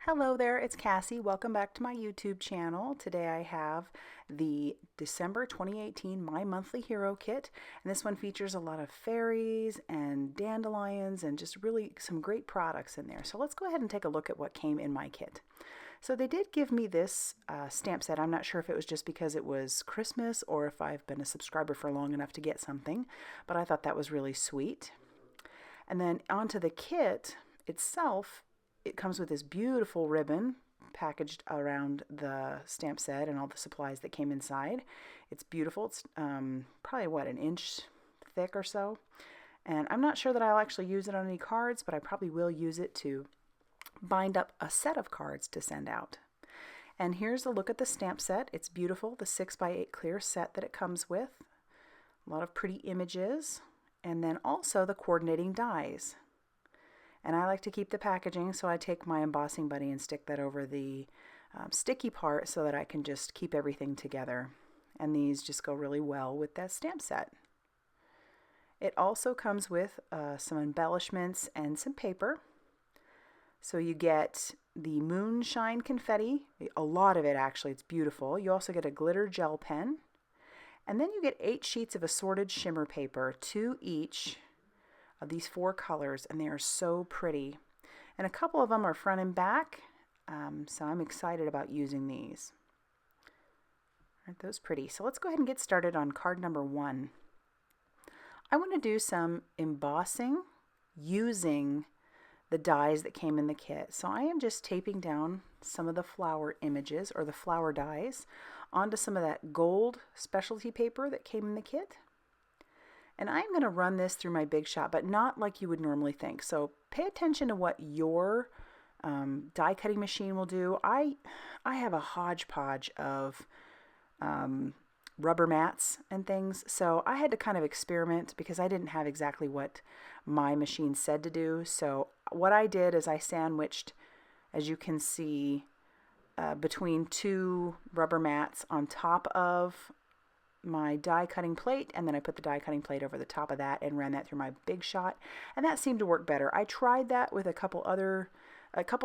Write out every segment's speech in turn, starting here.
Hello there, it's Cassie. Welcome back to my YouTube channel. Today I have the December 2018 My Monthly Hero Kit, and this one features a lot of fairies and dandelions and just really some great products in there. So let's go ahead and take a look at what came in my kit. So they did give me this stamp set. I'm not sure if it was just because it was Christmas or if I've been a subscriber for long enough to get something, but I thought that was really sweet. And then onto the kit itself, it comes with this beautiful ribbon packaged around the stamp set and all the supplies that came inside. It's beautiful. It's probably, what, an inch thick or so. And I'm not sure that I'll actually use it on any cards, but I probably will use it to bind up a set of cards to send out. And here's a look at the stamp set. It's beautiful, the 6x8 clear set that it comes with. A lot of pretty images. And then also the coordinating dies. And I like to keep the packaging, so I take my embossing buddy and stick that over the sticky part so that I can just keep everything together. And these just go really well with that stamp set. It also comes with some embellishments and some paper. So you get the moonshine confetti, a lot of it actually, it's beautiful. You also get a glitter gel pen. And then you get 8 sheets of assorted shimmer paper, 2 each of these 4 colors, and they are so pretty. And a couple of them are front and back, so I'm excited about using these. Aren't those pretty? So let's go ahead and get started on card number 1. I want to do some embossing using the dies that came in the kit. So I am just taping down some of the flower images or the flower dies onto some of that gold specialty paper that came in the kit. And I'm going to run this through my Big Shot, but not like you would normally think. So pay attention to what your die cutting machine will do. I have a hodgepodge of rubber mats and things, so I had to kind of experiment because I didn't have exactly what my machine said to do. So what I did is I sandwiched, as you can see, between 2 rubber mats on top of my die cutting plate, and then I put the die cutting plate over the top of that and ran that through my Big Shot, and that seemed to work better. I tried that with a couple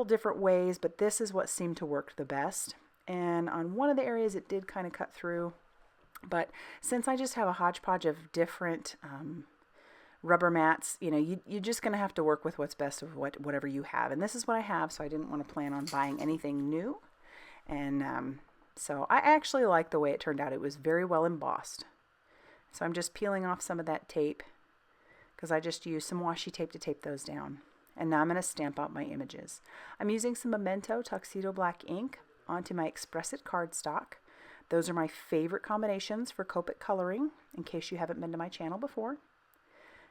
different ways, but this is what seemed to work the best. And on one of the areas it did kind of cut through, but since I just have a hodgepodge of different rubber mats, you're just going to have to work with what's best of whatever you have, and this is what I have, so I didn't want to plan on buying anything new. And so I actually like the way it turned out. It was very well embossed. So I'm just peeling off some of that tape because I just used some washi tape to tape those down. And now I'm going to stamp out my images. I'm using some Memento Tuxedo Black ink onto my Express-It cardstock. Those are my favorite combinations for Copic coloring, in case you haven't been to my channel before.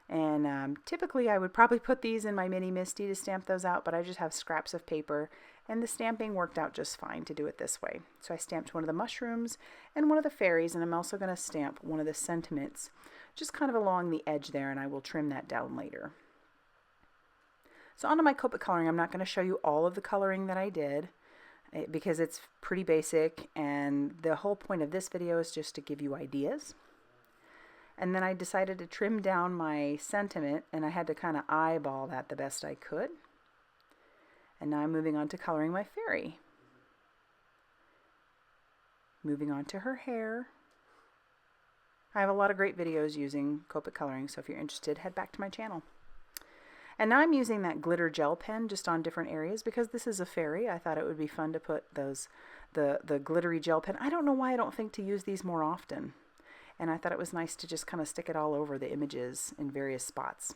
And typically I would probably put these in my Mini Misty to stamp those out, but I just have scraps of paper, and the stamping worked out just fine to do it this way. So I stamped one of the mushrooms and one of the fairies, and I'm also going to stamp one of the sentiments just kind of along the edge there, and I will trim that down later. So onto my Copic coloring. I'm not going to show you all of the coloring that I did because it's pretty basic, and the whole point of this video is just to give you ideas. And then I decided to trim down my sentiment, and I had to kind of eyeball that the best I could. And now I'm moving on to coloring my fairy. Moving on to her hair. I have a lot of great videos using Copic coloring, so if you're interested, head back to my channel. And now I'm using that glitter gel pen just on different areas because this is a fairy. I thought it would be fun to put the glittery gel pen. I don't know why I don't think to use these more often. And I thought it was nice to just kind of stick it all over the images in various spots.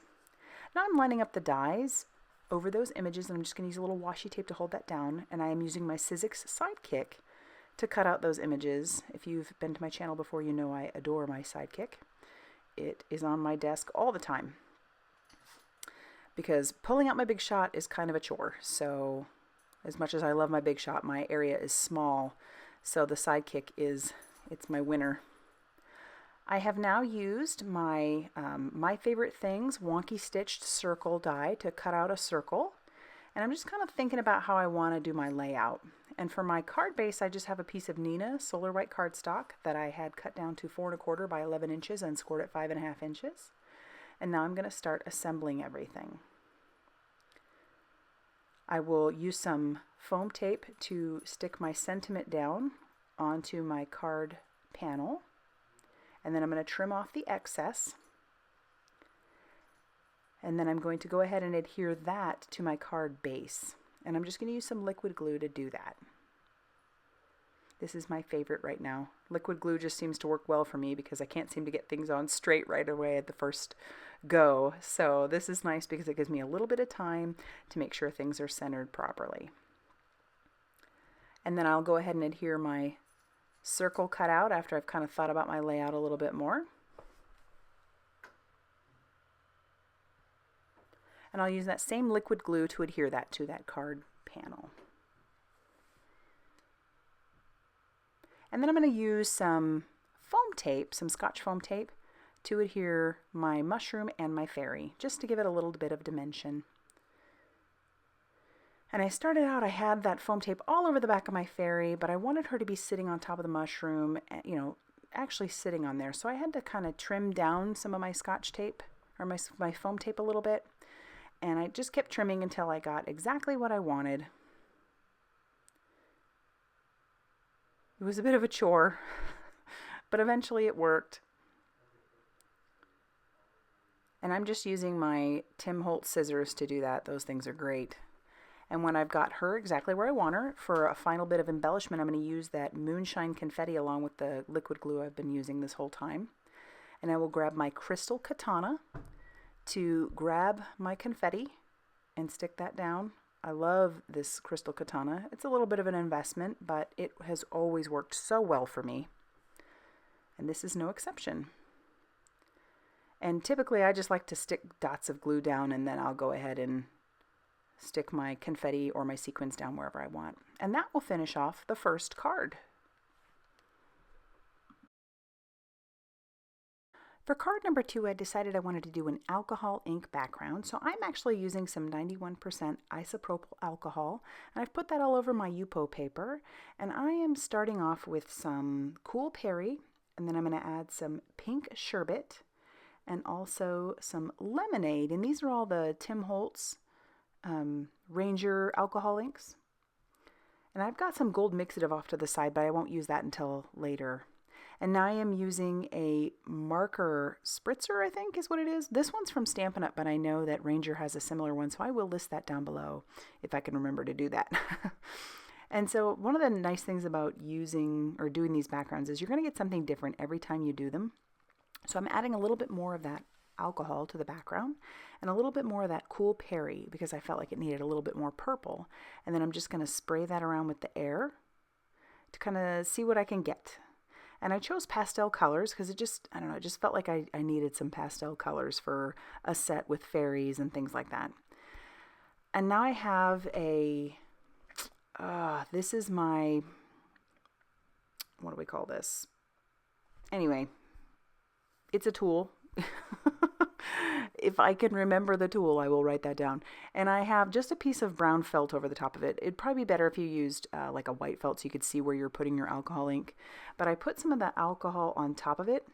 Now I'm lining up the dies over those images, and I'm just going to use a little washi tape to hold that down. And I am using my Sizzix Sidekick to cut out those images. If you've been to my channel before, you know I adore my Sidekick. It is on my desk all the time because pulling out my Big Shot is kind of a chore. So as much as I love my Big Shot, my area is small. So the Sidekick it's my winner. I have now used my My Favorite Things Wonky Stitched Circle die to cut out a circle. And I'm just kind of thinking about how I want to do my layout. And for my card base, I just have a piece of Nina Solar White cardstock that I had cut down to 4¼ by 11 inches and scored at 5½ inches. And now I'm going to start assembling everything. I will use some foam tape to stick my sentiment down onto my card panel, and then I'm going to trim off the excess, and then I'm going to go ahead and adhere that to my card base, and I'm just going to use some liquid glue to do that. This is my favorite right now. Liquid glue just seems to work well for me because I can't seem to get things on straight right away at the first go. So this is nice because it gives me a little bit of time to make sure things are centered properly. And then I'll go ahead and adhere my circle cutout after I've kind of thought about my layout a little bit more. And I'll use that same liquid glue to adhere that to that card panel. And then I'm going to use some foam tape, some Scotch foam tape, to adhere my mushroom and my fairy, just to give it a little bit of dimension. And I started out, I had that foam tape all over the back of my fairy, but I wanted her to be sitting on top of the mushroom, you know, actually sitting on there. So I had to kind of trim down some of my Scotch tape, or my foam tape a little bit. And I just kept trimming until I got exactly what I wanted. It was a bit of a chore, but eventually it worked. And I'm just using my Tim Holtz scissors to do that. Those things are great. And when I've got her exactly where I want her, for a final bit of embellishment, I'm going to use that moonshine confetti along with the liquid glue I've been using this whole time. And I will grab my crystal katana to grab my confetti and stick that down. I love this crystal katana. It's a little bit of an investment, but it has always worked so well for me. And this is no exception. And typically I just like to stick dots of glue down, and then I'll go ahead and stick my confetti or my sequins down wherever I want. And that will finish off the first card. For card number 2, I decided I wanted to do an alcohol ink background, so I'm actually using some 91% isopropyl alcohol, and I've put that all over my Yupo paper, and I am starting off with some Cool Perry, and then I'm going to add some pink sherbet, and also some lemonade, and these are all the Tim Holtz Ranger alcohol inks. And I've got some gold mixative off to the side, but I won't use that until later. And now I am using a marker spritzer, I think is what it is. This one's from Stampin' Up, but I know that Ranger has a similar one, so I will list that down below if I can remember to do that. And so one of the nice things about using or doing these backgrounds is you're going to get something different every time you do them. So I'm adding a little bit more of that alcohol to the background and a little bit more of that Cool Perry because I felt like it needed a little bit more purple. And then I'm just going to spray that around with the air to kind of see what I can get. And I chose pastel colors because it just, I don't know, it just felt like I needed some pastel colors for a set with fairies and things like that. And now I have a, this is my, what do we call this? Anyway, it's a tool. If I can remember the tool, I will write that down. And I have just a piece of brown felt over the top of it. It'd probably be better if you used like a white felt so you could see where you're putting your alcohol ink. But I put some of that alcohol on top of it.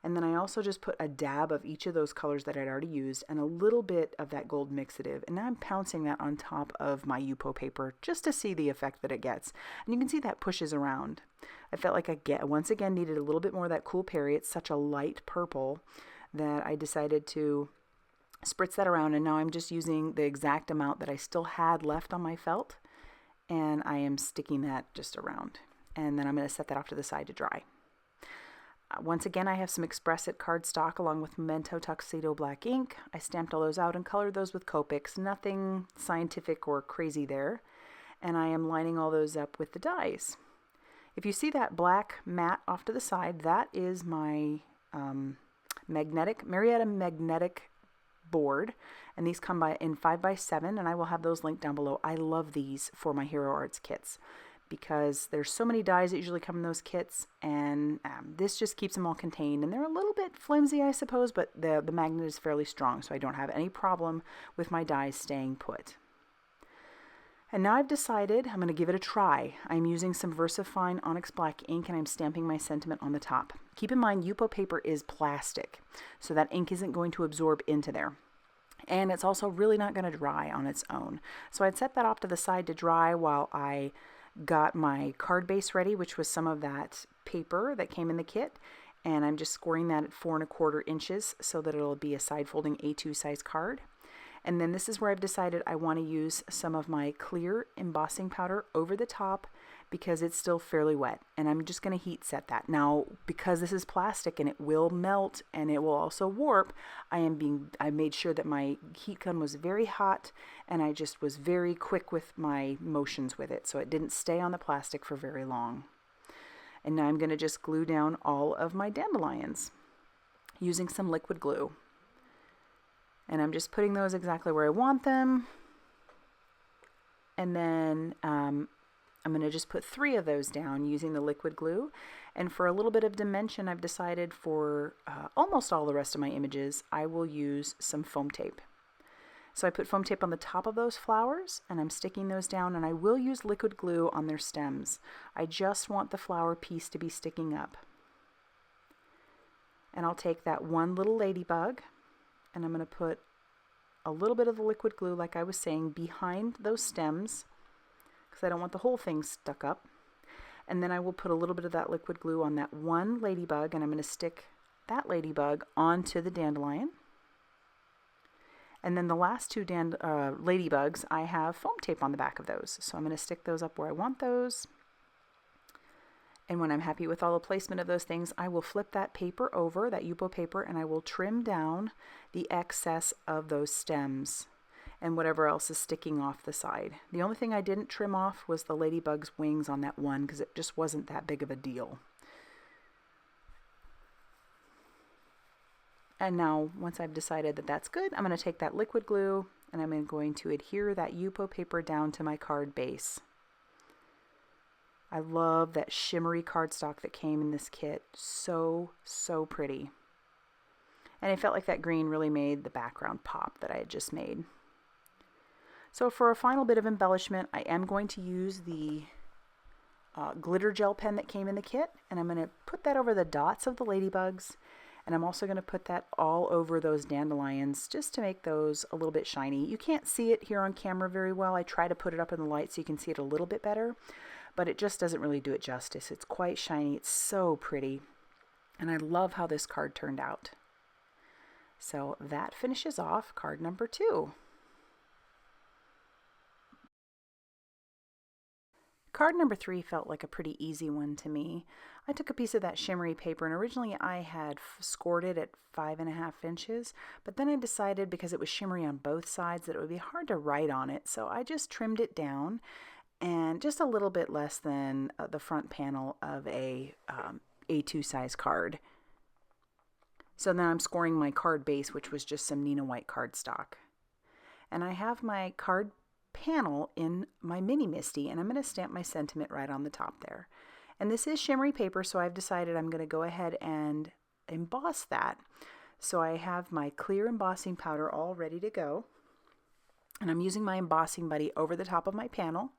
And then I also just put a dab of each of those colors that I'd already used and a little bit of that gold mixative. And now I'm pouncing that on top of my Yupo paper just to see the effect that it gets. And you can see that pushes around. I felt like I once again needed a little bit more of that Cool Perry. It's such a light purple that I decided to spritz that around, and now I'm just using the exact amount that I still had left on my felt, and I am sticking that just around. And then I'm going to set that off to the side to dry. Once again, I have some Express It cardstock along with Memento Tuxedo black ink. I stamped all those out and colored those with Copics. Nothing scientific or crazy there. And I am lining all those up with the dies. If you see that black mat off to the side, that is my Marietta magnetic board, and these come in 5x7, and I will have those linked down below. I love these for my Hero Arts kits because there's so many dies that usually come in those kits, and this just keeps them all contained, and they're a little bit flimsy, I suppose, but the magnet is fairly strong, so I don't have any problem with my dies staying put. And now I've decided I'm going to give it a try. I'm using some VersaFine Onyx Black ink, and I'm stamping my sentiment on the top. Keep in mind, Yupo paper is plastic, so that ink isn't going to absorb into there. And it's also really not going to dry on its own. So I'd set that off to the side to dry while I got my card base ready, which was some of that paper that came in the kit. And I'm just scoring that at 4¼ inches so that it'll be a side folding A2 size card. And then this is where I've decided I want to use some of my clear embossing powder over the top because it's still fairly wet. And I'm just going to heat set that. Now, because this is plastic and it will melt and it will also warp, I made sure that my heat gun was very hot and I just was very quick with my motions with it so it didn't stay on the plastic for very long. And now I'm going to just glue down all of my dandelions using some liquid glue. And I'm just putting those exactly where I want them. And then I'm going to just put 3 of those down using the liquid glue. And for a little bit of dimension, I've decided for almost all the rest of my images, I will use some foam tape. So I put foam tape on the top of those flowers and I'm sticking those down, and I will use liquid glue on their stems. I just want the flower piece to be sticking up. And I'll take that one little ladybug and I'm going to put a little bit of the liquid glue, like I was saying, behind those stems because I don't want the whole thing stuck up. And then I will put a little bit of that liquid glue on that one ladybug, and I'm going to stick that ladybug onto the dandelion. And then the last 2 ladybugs, I have foam tape on the back of those. So I'm going to stick those up where I want those. And when I'm happy with all the placement of those things, I will flip that paper over, that Yupo paper, and I will trim down the excess of those stems and whatever else is sticking off the side. The only thing I didn't trim off was the ladybug's wings on that one because it just wasn't that big of a deal. And now, once I've decided that that's good, I'm going to take that liquid glue and I'm going to adhere that Yupo paper down to my card base. I love that shimmery cardstock that came in this kit. So, so pretty. And I felt like that green really made the background pop that I had just made. So for a final bit of embellishment, I am going to use the glitter gel pen that came in the kit. And I'm going to put that over the dots of the ladybugs. And I'm also going to put that all over those dandelions just to make those a little bit shiny. You can't see it here on camera very well. I try to put it up in the light so you can see it a little bit better. But it just doesn't really do it justice. It's quite shiny. It's so pretty. And I love how this card turned out. So that finishes off card number 2. Card number 3 felt like a pretty easy one to me. I took a piece of that shimmery paper, and originally I had scored it at 5½ inches, but then I decided because it was shimmery on both sides that it would be hard to write on it, so I just trimmed it down and just a little bit less than the front panel of a A2 size card. So then I'm scoring my card base, which was just some Neenah white cardstock. And I have my card panel in my Mini Misti, and I'm going to stamp my sentiment right on the top there. And this is shimmery paper, so I've decided I'm going to go ahead and emboss that. So I have my clear embossing powder all ready to go. And I'm using my embossing buddy over the top of my panel.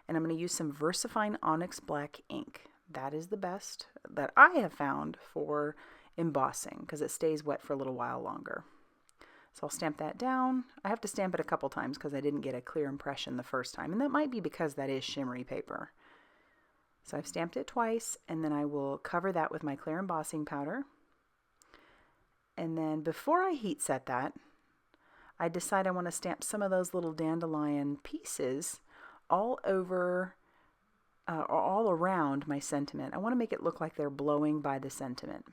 And I'm going to use some VersaFine Onyx Black ink. That is the best that I have found for embossing because it stays wet for a little while longer. So I'll stamp that down. I have to stamp it a couple times because I didn't get a clear impression the first time. And that might be because that is shimmery paper. So I've stamped it twice, and then I will cover that with my clear embossing powder. And then before I heat set that, I decide I want to stamp some of those little dandelion pieces all over or all around my sentiment. I want to make it look like they're blowing by the sentiment.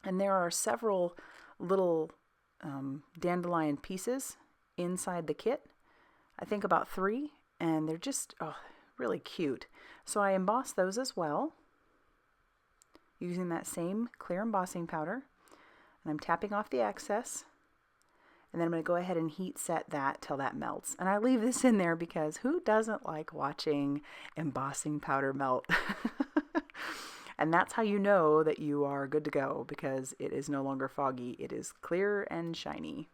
And there are several little dandelion pieces inside the kit. I think about 3, and they're just really cute. So I emboss those as well using that same clear embossing powder, and I'm tapping off the excess, and then I'm going to go ahead and heat set that till that melts. And I leave this in there because who doesn't like watching embossing powder melt? And that's how you know that you are good to go, because it is no longer foggy. It is clear and shiny.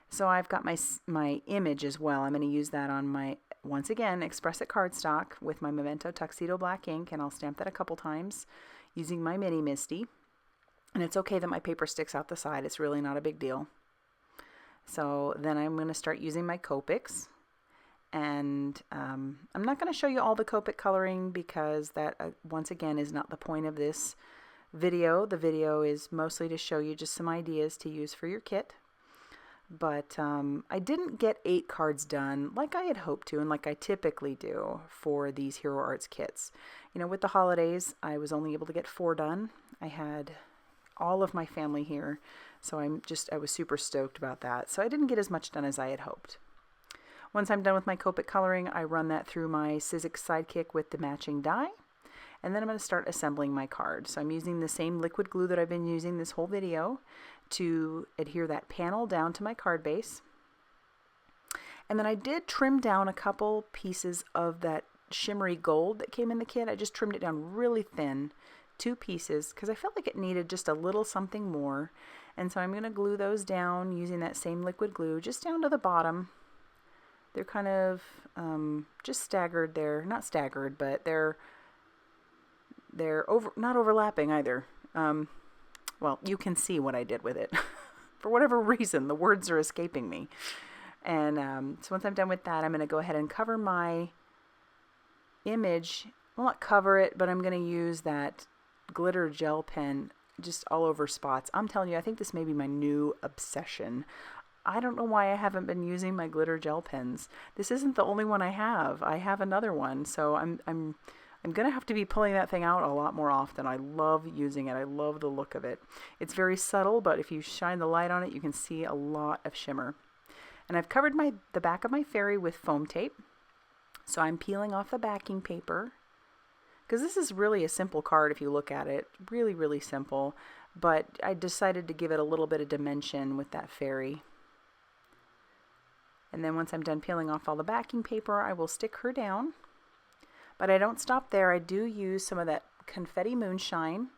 So I've got my image as well. I'm going to use that on my, once again, Express It cardstock with my Memento Tuxedo black ink, and I'll stamp that a couple times using my Mini Misti. And it's okay that my paper sticks out the side. It's really not a big deal. So then I'm going to start using my Copics. And I'm not going to show you all the Copic coloring because that, once again, is not the point of this video. The video is mostly to show you just some ideas to use for your kit. But I didn't get 8 cards done like I had hoped to and like I typically do for these Hero Arts kits. You know, with the holidays, I was only able to get 4 done. I had all of my family here, so I was super stoked about that. So I didn't get as much done as I had hoped. Once I'm done with my Copic coloring, I run that through my Sizzix Sidekick with the matching die, and then I'm going to start assembling my card. So I'm using the same liquid glue that I've been using this whole video to adhere that panel down to my card base. And then I did trim down a couple pieces of that shimmery gold that came in the kit. I just trimmed it down really thin, 2 pieces, because I felt like it needed just a little something more. And so I'm going to glue those down using that same liquid glue just down to the bottom. They're kind of just staggered there. Not staggered, but they're not overlapping either. Well, you can see what I did with it. For whatever reason, the words are escaping me. And so once I'm done with that, I'm going to go ahead and cover my image. Well, not cover it, but I'm going to use that glitter gel pen just all over spots. I'm telling you, I think this may be my new obsession. I don't know why I haven't been using my glitter gel pens. This isn't the only one I have. I have another one, so I'm going to have to be pulling that thing out a lot more often. I love using it. I love the look of it. It's very subtle, but if you shine the light on it, you can see a lot of shimmer. And I've covered the back of my fairy with foam tape. So I'm peeling off the backing paper, because this is really a simple card if you look at it. Really, really simple. But I decided to give it a little bit of dimension with that fairy. And then once I'm done peeling off all the backing paper, I will stick her down. But I don't stop there. I do use some of that confetti moonshine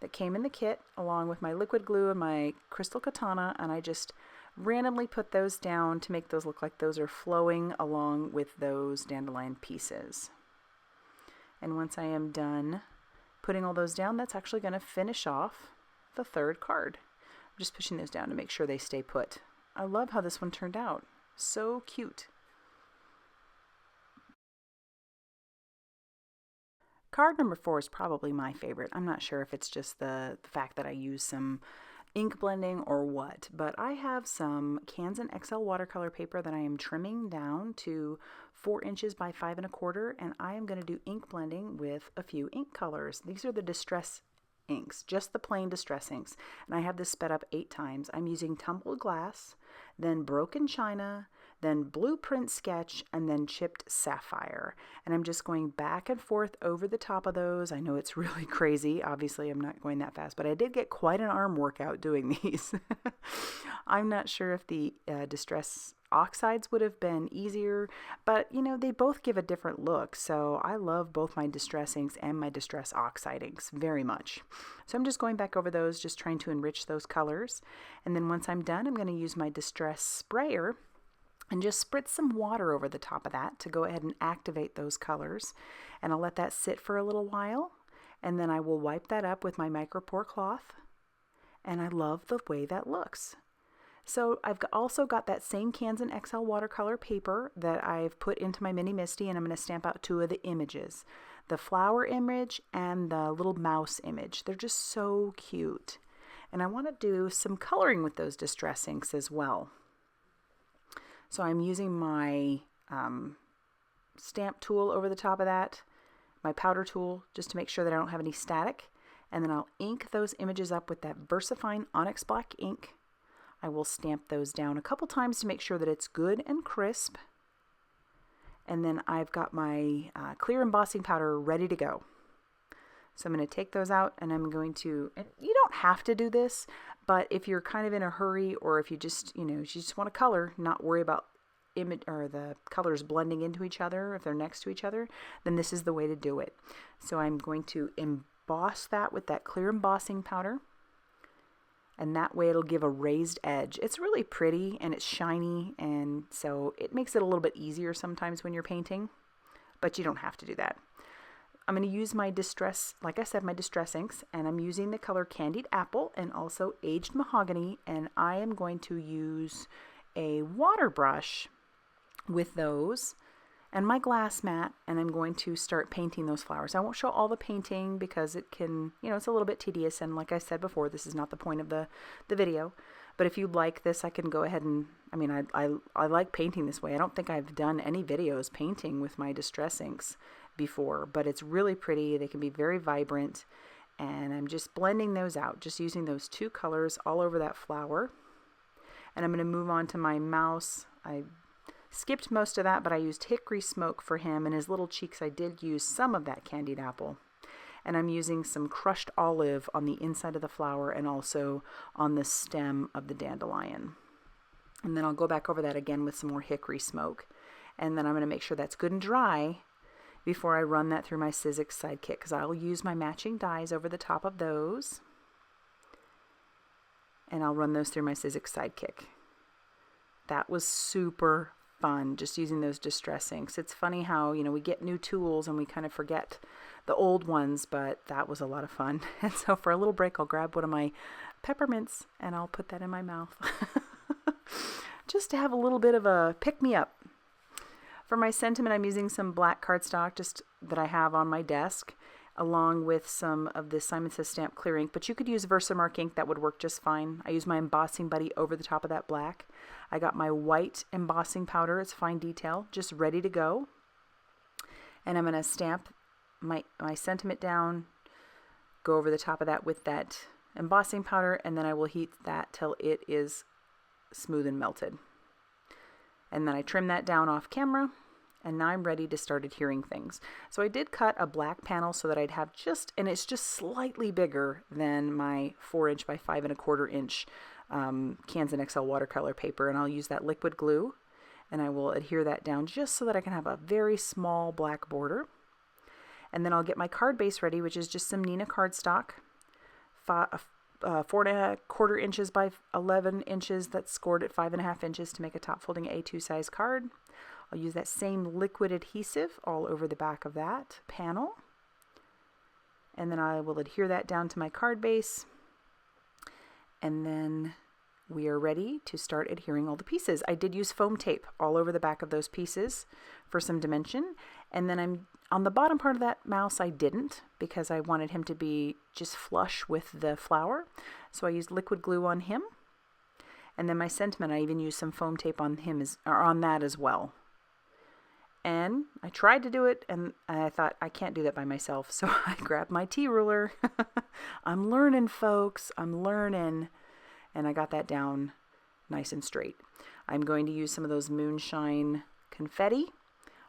that came in the kit along with my liquid glue and my crystal katana, and I just randomly put those down to make those look like those are flowing along with those dandelion pieces. And once I am done putting all those down, that's actually going to finish off the 3rd card. I'm just pushing those down to make sure they stay put. I love how this one turned out. So cute. Card number 4 is probably my favorite. I'm not sure if it's just the fact that I use some ink blending or what, but I have some Canson XL watercolor paper that I am trimming down to 4 inches by 5 1/4, and I am going to do ink blending with a few ink colors. These are the Distress inks, just the plain Distress inks, and I have this sped up 8 times. I'm using Tumbled Glass, then Broken China, then Blueprint Sketch, and then Chipped Sapphire. And I'm just going back and forth over the top of those. I know it's really crazy. Obviously, I'm not going that fast, but I did get quite an arm workout doing these. I'm not sure if the Distress oxides would have been easier, but you know, they both give a different look. So I love both my Distress inks and my Distress oxide inks very much. So I'm just going back over those, just trying to enrich those colors. And then once I'm done, I'm going to use my Distress sprayer and just spritz some water over the top of that to go ahead and activate those colors. And I'll let that sit for a little while, and then I will wipe that up with my micropore cloth. And I love the way that looks. So I've also got that same Canson XL watercolor paper that I've put into my Mini Misty, and I'm going to stamp out 2 of the images. The flower image and the little mouse image. They're just so cute. And I want to do some coloring with those Distress inks as well. So I'm using my stamp tool over the top of that, my powder tool, just to make sure that I don't have any static. And then I'll ink those images up with that VersaFine Onyx Black ink. I will stamp those down a couple times to make sure that it's good and crisp. And then I've got my clear embossing powder ready to go. So I'm going to take those out, and I'm going to, and you don't have to do this, but if you're kind of in a hurry, or if you just, you just want to color, not worry about image or the colors blending into each other if they're next to each other, then this is the way to do it. So I'm going to emboss that with that clear embossing powder, and that way it'll give a raised edge. It's really pretty and it's shiny, and so it makes it a little bit easier sometimes when you're painting, but you don't have to do that. I'm going to use my Distress, like I said, my Distress inks, and I'm using the color Candied Apple and also Aged Mahogany, and I am going to use a water brush with those and my glass mat, and I'm going to start painting those flowers. I won't show all the painting because it can, it's a little bit tedious, and like I said before, this is not the point of the video. But if you like this, I can go ahead and, I like painting this way. I don't think I've done any videos painting with my Distress inks before, but it's really pretty. They can be very vibrant, and I'm just blending those out, just using those two colors all over that flower. And I'm going to move on to my mouse. I skipped most of that, but I used Hickory Smoke for him, and his little cheeks I did use some of that Candied Apple. And I'm using some crushed olive on the inside of the flower and also on the stem of the dandelion. And then I'll go back over that again with some more Hickory Smoke. And then I'm going to make sure that's good and dry before I run that through my Sizzix Sidekick, because I'll use my matching dies over the top of those. And I'll run those through my Sizzix Sidekick. That was super fun, just using those Distress inks. It's funny how, we get new tools and we kind of forget the old ones, but that was a lot of fun. And so for a little break, I'll grab one of my peppermints and I'll put that in my mouth just to have a little bit of a pick-me-up. For my sentiment, I'm using some black cardstock just that I have on my desk, along with some of the Simon Says Stamp Clear ink, but you could use Versamark ink. That would work just fine. I use my Embossing Buddy over the top of that black. I got my white embossing powder. It's fine detail, just ready to go. And I'm going to stamp my sentiment down, go over the top of that with that embossing powder, and then I will heat that till it is smooth and melted. And then I trim that down off camera, and now I'm ready to start adhering things. So I did cut a black panel so that I'd have and it's just slightly bigger than my 4" by 5 1/4" inch Canson XL watercolor paper, and I'll use that liquid glue, and I will adhere that down just so that I can have a very small black border. And then I'll get my card base ready, which is just some Neenah cardstock, 4 1/4 inches by 11 inches that's scored at 5 1/2 inches to make a top folding A2 size card. I'll use that same liquid adhesive all over the back of that panel. And then I will adhere that down to my card base. And then we are ready to start adhering all the pieces. I did use foam tape all over the back of those pieces for some dimension. And then I'm on the bottom part of that mouse, I didn't, because I wanted him to be just flush with the flower. So I used liquid glue on him. And then my sentiment, I even used some foam tape on him on that as well. And I tried to do it, and I thought, I can't do that by myself. So I grabbed my T-ruler. I'm learning, folks. I'm learning. And I got that down nice and straight. I'm going to use some of those moonshine confetti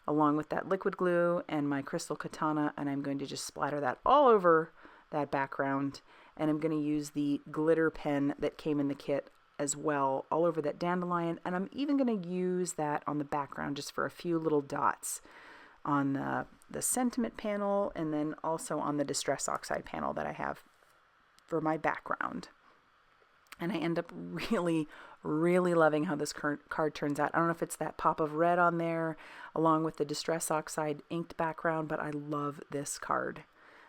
along with that liquid glue and my crystal katana, and I'm going to just splatter that all over that background. And I'm going to use the glitter pen that came in the kit as well all over that dandelion, and I'm even going to use that on the background just for a few little dots on the sentiment panel, and then also on the Distress Oxide panel that I have for my background. And I end up really, really loving how this card turns out. I don't know if it's that pop of red on there along with the Distress Oxide inked background, but I love this card.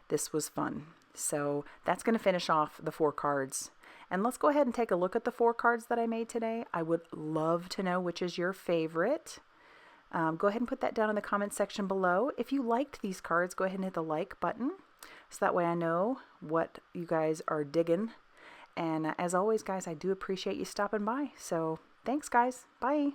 This was fun. So that's going to finish off the 4 cards. And let's go ahead and take a look at the 4 cards that I made today. I would love to know which is your favorite. Go ahead and put that down in the comment section below. If you liked these cards, go ahead and hit the like button, so that way I know what you guys are digging. And as always, guys, I do appreciate you stopping by. So thanks, guys. Bye.